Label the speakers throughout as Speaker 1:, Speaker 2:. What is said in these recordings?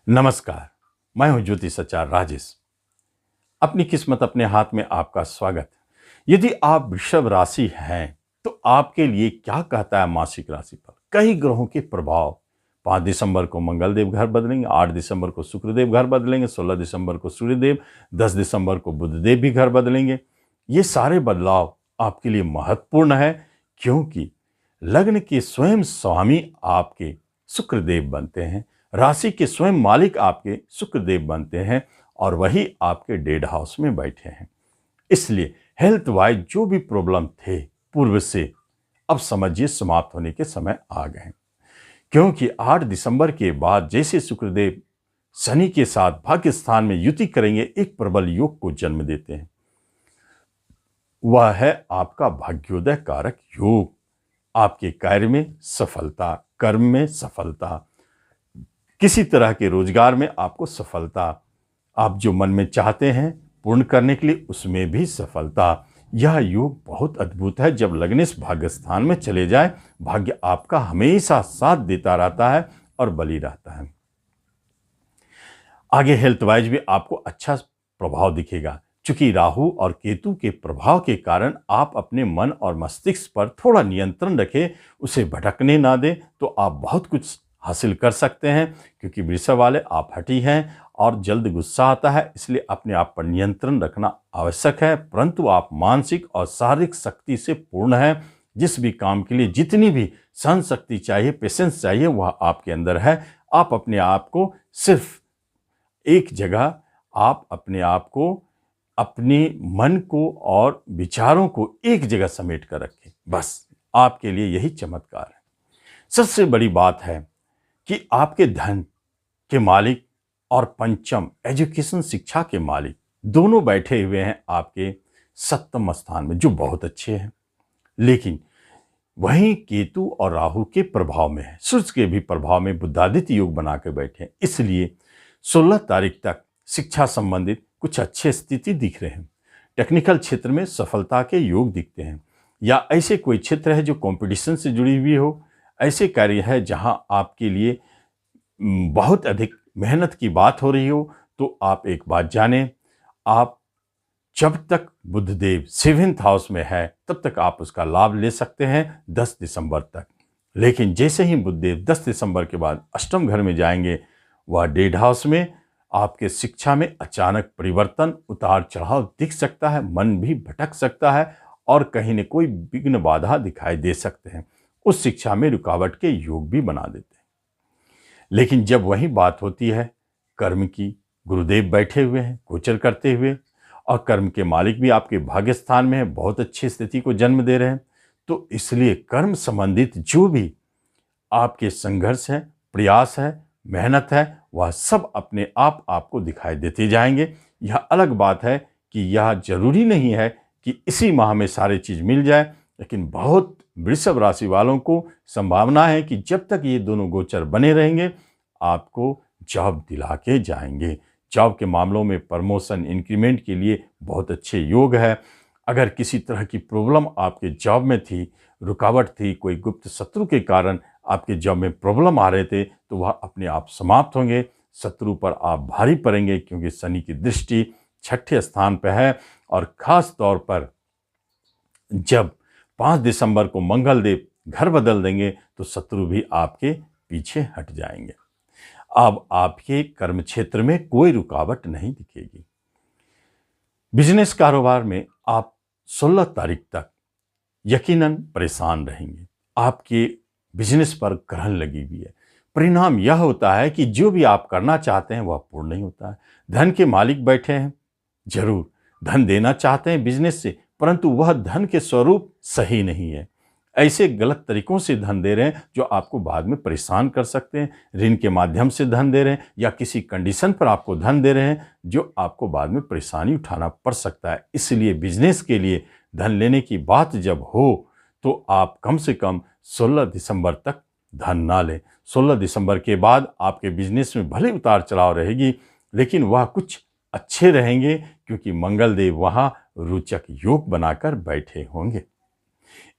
Speaker 1: नमस्कार। मैं हूं ज्योतिष आचार्य राजेश। अपनी किस्मत अपने हाथ में आपका स्वागत। यदि आप वृषभ राशि हैं तो आपके लिए क्या कहता है मासिक राशि पर कई ग्रहों के प्रभाव। 5 दिसंबर को मंगलदेव घर बदलेंगे, 8 दिसंबर को शुक्रदेव घर बदलेंगे, 16 दिसंबर को सूर्यदेव, 10 दिसंबर को बुधदेव भी घर बदलेंगे। ये सारे बदलाव आपके लिए महत्वपूर्ण है क्योंकि लग्न के स्वयं स्वामी आपके शुक्रदेव बनते हैं, राशि के स्वयं मालिक आपके शुक्रदेव बनते हैं और वही आपके डेड हाउस में बैठे हैं। इसलिए हेल्थ वाइज जो भी प्रॉब्लम थे पूर्व से, अब समझिए समाप्त होने के समय आ गए हैं। क्योंकि 8 दिसंबर के बाद जैसे शुक्रदेव शनि के साथ भाग्य स्थान में युति करेंगे, एक प्रबल योग को जन्म देते हैं। वह है आपका भाग्योदय कारक योग। आपके कार्य में सफलता, कर्म में सफलता, किसी तरह के रोजगार में आपको सफलता, आप जो मन में चाहते हैं पूर्ण करने के लिए उसमें भी सफलता। यह योग बहुत अद्भुत है। जब लग्नेश भाग्य स्थान में चले जाए, भाग्य आपका हमेशा साथ देता रहता है और बली रहता है। आगे हेल्थ वाइज भी आपको अच्छा प्रभाव दिखेगा। चूंकि राहु और केतु के प्रभाव के कारण आप अपने मन और मस्तिष्क पर थोड़ा नियंत्रण रखें, उसे भटकने ना दें, तो आप बहुत कुछ हासिल कर सकते हैं। क्योंकि वृषभ वाले आप हठी हैं और जल्द गुस्सा आता है, इसलिए अपने आप पर नियंत्रण रखना आवश्यक है। परंतु आप मानसिक और शारीरिक शक्ति से पूर्ण हैं। जिस भी काम के लिए जितनी भी सहन शक्ति चाहिए, पेशेंस चाहिए, वह आपके अंदर है। आप अपने आप को सिर्फ एक जगह, आप अपने आप को, अपने मन को और विचारों को एक जगह समेट कर रखें। बस आपके लिए यही चमत्कार है। सबसे बड़ी बात है कि आपके धन के मालिक और पंचम एजुकेशन शिक्षा के मालिक दोनों बैठे हुए हैं आपके सप्तम स्थान में, जो बहुत अच्छे हैं। लेकिन वहीं केतु और राहु के प्रभाव में है, सूर्य के भी प्रभाव में बुधादित्य योग बना के बैठे हैं। इसलिए 16 तारीख तक शिक्षा संबंधित कुछ अच्छे स्थिति दिख रहे हैं। टेक्निकल क्षेत्र में सफलता के योग दिखते हैं, या ऐसे कोई क्षेत्र है जो कंपटीशन से जुड़ी हुई हो, ऐसे कार्य है जहां आपके लिए बहुत अधिक मेहनत की बात हो रही हो, तो आप एक बात जानें, आप जब तक बुधदेव 7th हाउस में है तब तक आप उसका लाभ ले सकते हैं 10 दिसंबर तक। लेकिन जैसे ही बुधदेव 10 दिसंबर के बाद अष्टम घर में जाएंगे, वह डेड हाउस में आपके शिक्षा में अचानक परिवर्तन, उतार चढ़ाव दिख सकता है, मन भी भटक सकता है और कहीं न कोई विघ्न बाधा दिखाई दे सकते हैं। उस शिक्षा में रुकावट के योग भी बना देते हैं। लेकिन जब वही बात होती है कर्म की, गुरुदेव बैठे हुए हैं गोचर करते हुए, और कर्म के मालिक भी आपके भाग्य स्थान में है, बहुत अच्छी स्थिति को जन्म दे रहे हैं। तो इसलिए कर्म संबंधित जो भी आपके संघर्ष है, प्रयास है, मेहनत है, वह सब अपने आप आपको दिखाई देते जाएंगे। यह अलग बात है कि यह जरूरी नहीं है कि इसी माह में सारी चीज मिल जाए, लेकिन बहुत वृषभ राशि वालों को संभावना है कि जब तक ये दोनों गोचर बने रहेंगे, आपको जॉब दिला के जाएंगे। जॉब के मामलों में प्रमोशन, इंक्रीमेंट के लिए बहुत अच्छे योग है। अगर किसी तरह की प्रॉब्लम आपके जॉब में थी, रुकावट थी, कोई गुप्त शत्रु के कारण आपके जॉब में प्रॉब्लम आ रहे थे, तो वह अपने आप समाप्त होंगे। शत्रु पर आप भारी पड़ेंगे क्योंकि शनि की दृष्टि 6ठे स्थान पर है। और खास तौर पर जब 5 दिसंबर को मंगलदेव घर बदल देंगे तो शत्रु भी आपके पीछे हट जाएंगे। अब आपके कर्म क्षेत्र में कोई रुकावट नहीं दिखेगी। बिजनेस कारोबार में आप 16 तारीख तक यकीनन परेशान रहेंगे। आपके बिजनेस पर ग्रहण लगी हुई है। परिणाम यह होता है कि जो भी आप करना चाहते हैं वह पूर्ण नहीं होता है। धन के मालिक बैठे हैं, जरूर धन देना चाहते हैं बिजनेस से, परंतु वह धन के स्वरूप सही नहीं है। ऐसे गलत तरीकों से धन दे रहे हैं जो आपको बाद में परेशान कर सकते हैं। ऋण के माध्यम से धन दे रहे हैं या किसी कंडीशन पर आपको धन दे रहे हैं जो आपको बाद में परेशानी उठाना पड़ सकता है। इसलिए बिजनेस के लिए धन लेने की बात जब हो तो आप कम से कम 16 दिसंबर तक धन ना लें। 16 दिसंबर के बाद आपके बिजनेस में भले उतार चढ़ाव रहेगी, लेकिन वह कुछ अच्छे रहेंगे क्योंकि मंगलदेव वहाँ रोचक योग बनाकर बैठे होंगे।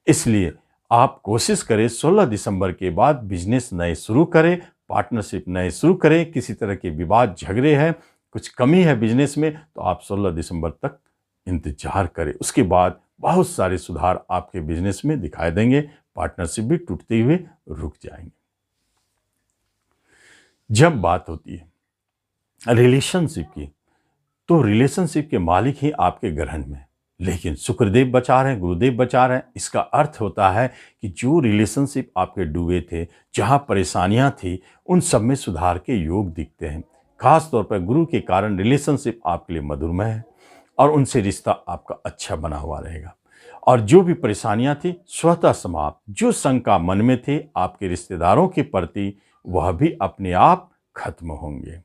Speaker 1: इसलिए आप कोशिश करें 16 दिसंबर के बाद बिजनेस नए शुरू करें, पार्टनरशिप नए शुरू करें, किसी तरह के विवाद झगड़े हैं, कुछ कमी है बिजनेस में, तो आप 16 दिसंबर तक इंतजार करें। उसके बाद बहुत सारे सुधार आपके बिजनेस में दिखाई देंगे, पार्टनरशिप भी टूटते हुए रुक जाएंगे। जब बात होती है रिलेशनशिप की, तो रिलेशनशिप के मालिक ही आपके ग्रहण में, लेकिन शुक्रदेव बचा रहे हैं, गुरुदेव बचा रहे हैं। इसका अर्थ होता है कि जो रिलेशनशिप आपके डूबे थे, जहां परेशानियां थी, उन सब में सुधार के योग दिखते हैं। खास तौर पर गुरु के कारण रिलेशनशिप आपके लिए मधुरमय है और उनसे रिश्ता आपका अच्छा बना हुआ रहेगा। और जो भी परेशानियां थी स्वतः समाप्त, जो शंका मन में थे आपके रिश्तेदारों के प्रति, वह भी अपने आप खत्म होंगे।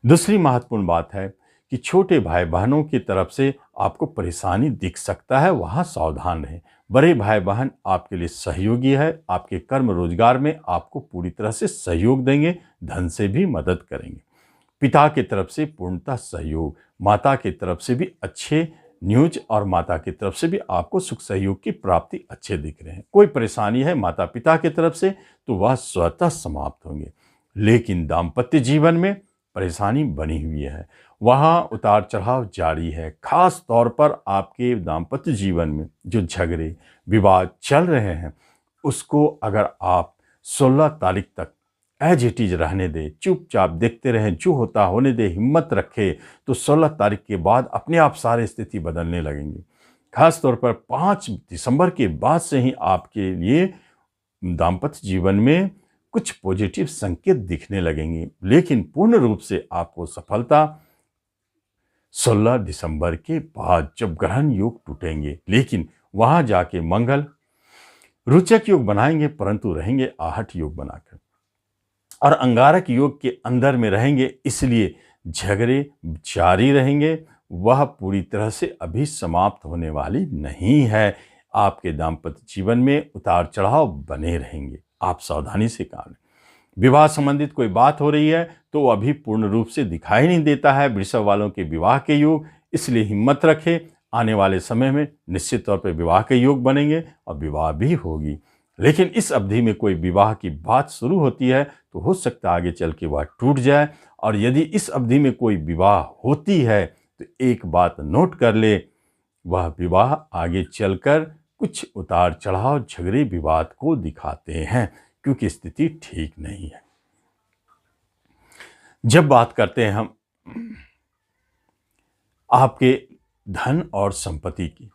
Speaker 1: दूसरी महत्वपूर्ण बात है कि छोटे भाई बहनों की तरफ से आपको परेशानी दिख सकता है, वहां सावधान रहें। बड़े भाई बहन आपके लिए सहयोगी है, आपके कर्म रोजगार में आपको पूरी तरह से सहयोग देंगे, धन से भी मदद करेंगे। पिता की तरफ से पूर्णतः सहयोग, माता की तरफ से भी अच्छे न्यूज और माता की तरफ से भी आपको सुख सहयोग की प्राप्ति अच्छे दिख रहे हैं। कोई परेशानी है माता पिता की तरफ से तो वह स्वतः समाप्त होंगे। लेकिन दाम्पत्य जीवन में परेशानी बनी हुई है, वहाँ उतार चढ़ाव जारी है। खास तौर पर आपके दाम्पत्य जीवन में जो झगड़े विवाद चल रहे हैं, उसको अगर आप 16 तारीख तक एज इट इज रहने दें, चुपचाप देखते रहें, जो होता होने दे, हिम्मत रखे, तो 16 तारीख के बाद अपने आप सारी स्थिति बदलने लगेंगी। खास तौर पर 5 दिसंबर के बाद से ही आपके लिए दाम्पत्य जीवन में कुछ पॉजिटिव संकेत दिखने लगेंगे, लेकिन पूर्ण रूप से आपको सफलता 16 दिसंबर के बाद, जब ग्रहण योग टूटेंगे। लेकिन वहां जाके मंगल रोचक योग बनाएंगे, परंतु रहेंगे आहट योग बनाकर और अंगारक योग के अंदर में रहेंगे, इसलिए झगड़े जारी रहेंगे। वह पूरी तरह से अभी समाप्त होने वाली नहीं है। आपके दाम्पत्य जीवन में उतार चढ़ाव बने रहेंगे, आप सावधानी से काम लें। विवाह संबंधित कोई बात हो रही है तो अभी पूर्ण रूप से दिखाई नहीं देता है वृषभ वालों के विवाह के योग, इसलिए हिम्मत रखें। आने वाले समय में निश्चित तौर पर विवाह के योग बनेंगे और विवाह भी होगी। लेकिन इस अवधि में कोई विवाह की बात शुरू होती है तो हो सकता है आगे चल के वह टूट जाए। और यदि इस अवधि में कोई विवाह होती है तो एक बात नोट कर ले, वह विवाह आगे चलकर कुछ उतार चढ़ाव झगड़े विवाद को दिखाते हैं, क्योंकि स्थिति ठीक नहीं है। जब बात करते हैं हम आपके धन और संपत्ति की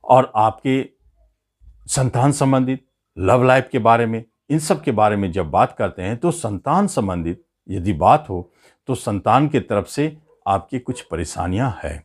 Speaker 1: और आपके संतान संबंधित लव लाइफ के बारे में, इन सब के बारे में जब बात करते हैं, तो संतान संबंधित यदि बात हो तो संतान की तरफ से आपकी कुछ परेशानियां हैं।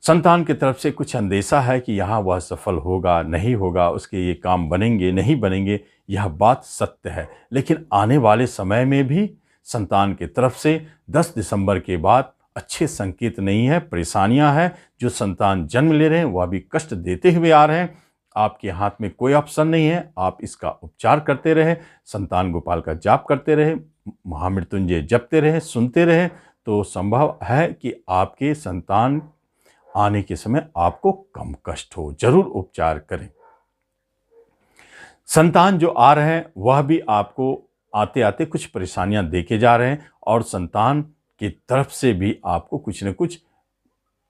Speaker 1: संतान की तरफ से कुछ अंदेशा है कि यहाँ वह सफल होगा नहीं होगा, उसके ये काम बनेंगे नहीं बनेंगे, यह बात सत्य है। लेकिन आने वाले समय में भी संतान की तरफ से 10 दिसंबर के बाद अच्छे संकेत नहीं है, परेशानियां हैं। जो संतान जन्म ले रहे हैं वह भी कष्ट देते हुए आ रहे हैं। आपके हाथ में कोई ऑप्शन नहीं है, आप इसका उपचार करते रहे, संतान गोपाल का जाप करते रहे, महामृत्युंजय जपते रहे, सुनते रहे, तो संभव है कि आपके संतान आने के समय आपको कम कष्ट हो। जरूर उपचार करें। संतान जो आ रहे हैं वह भी आपको आते आते कुछ परेशानियां देके जा रहे हैं और संतान की तरफ से भी आपको कुछ न कुछ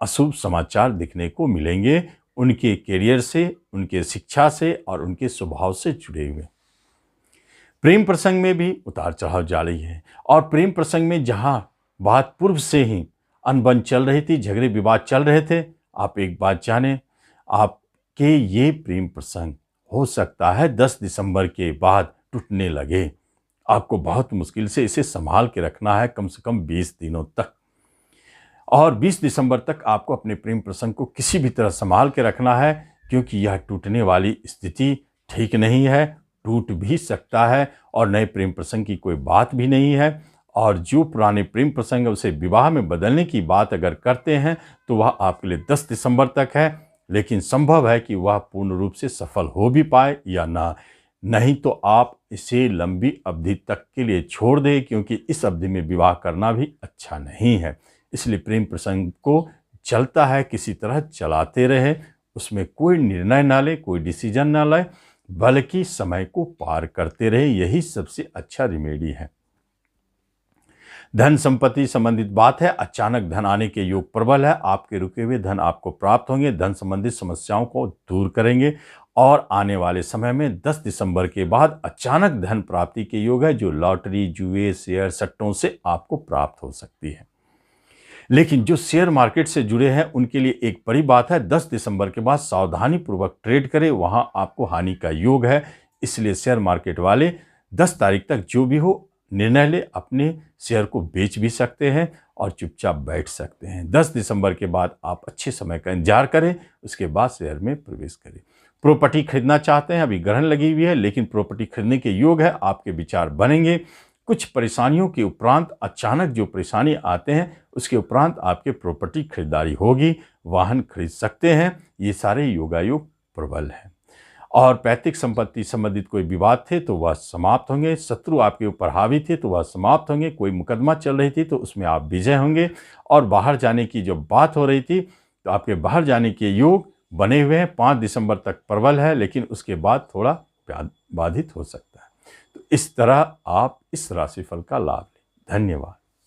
Speaker 1: अशुभ समाचार दिखने को मिलेंगे, उनके करियर से, उनके शिक्षा से और उनके स्वभाव से जुड़े हुए। प्रेम प्रसंग में भी उतार चढ़ाव जारी है और प्रेम प्रसंग में जहां बात पूर्व से ही अनबन चल रही थी, झगड़े विवाद चल रहे थे, आप एक बात जानें, आपके ये प्रेम प्रसंग हो सकता है 10 दिसंबर के बाद टूटने लगे। आपको बहुत मुश्किल से इसे संभाल के रखना है, कम से कम 20 दिनों तक। और 20 दिसंबर तक आपको अपने प्रेम प्रसंग को किसी भी तरह संभाल के रखना है, क्योंकि यह टूटने वाली स्थिति ठीक नहीं है, टूट भी सकता है और नए प्रेम प्रसंग की कोई बात भी नहीं है। और जो पुराने प्रेम प्रसंग है उसे विवाह में बदलने की बात अगर करते हैं तो वह आपके लिए 10 दिसंबर तक है, लेकिन संभव है कि वह पूर्ण रूप से सफल हो भी पाए या ना। नहीं तो आप इसे लंबी अवधि तक के लिए छोड़ दें, क्योंकि इस अवधि में विवाह करना भी अच्छा नहीं है। इसलिए प्रेम प्रसंग को चलता है किसी तरह चलाते रहे, उसमें कोई निर्णय ना ले, कोई डिसीजन ना ले, बल्कि समय को पार करते रहे, यही सबसे अच्छा रेमेडी है। धन संपत्ति संबंधित बात है, अचानक धन आने के योग प्रबल है। आपके रुके हुए धन आपको प्राप्त होंगे, धन संबंधित समस्याओं को दूर करेंगे और आने वाले समय में 10 दिसंबर के बाद अचानक धन प्राप्ति के योग है, जो लॉटरी, जुए, शेयर, सट्टों से आपको प्राप्त हो सकती है। लेकिन जो शेयर मार्केट से जुड़े हैं उनके लिए एक बड़ी बात है, 10 दिसंबर के बाद सावधानी पूर्वक ट्रेड करें, वहां आपको हानि का योग है। इसलिए शेयर मार्केट वाले 10 तारीख तक जो भी हो निर्णय ले, अपने शेयर को बेच भी सकते हैं और चुपचाप बैठ सकते हैं। 10 दिसंबर के बाद आप अच्छे समय का इंतजार करें, उसके बाद शेयर में प्रवेश करें। प्रॉपर्टी खरीदना चाहते हैं, अभी ग्रहण लगी हुई है, लेकिन प्रॉपर्टी खरीदने के योग है, आपके विचार बनेंगे। कुछ परेशानियों के उपरांत, अचानक जो परेशानी आते हैं उसके उपरांत आपके प्रॉपर्टी खरीदारी होगी, वाहन खरीद सकते हैं। ये सारे योगायोग प्रबल हैं। और पैतृक संपत्ति संबंधित कोई विवाद थे तो वह समाप्त होंगे, शत्रु आपके ऊपर हावी थे तो वह समाप्त होंगे, कोई मुकदमा चल रही थी तो उसमें आप विजय होंगे। और बाहर जाने की जो बात हो रही थी तो आपके बाहर जाने के योग बने हुए हैं। 5 दिसंबर तक प्रबल है, लेकिन उसके बाद थोड़ा बाधित हो सकता है। तो इस तरह आप इस राशिफल का लाभ लें। धन्यवाद।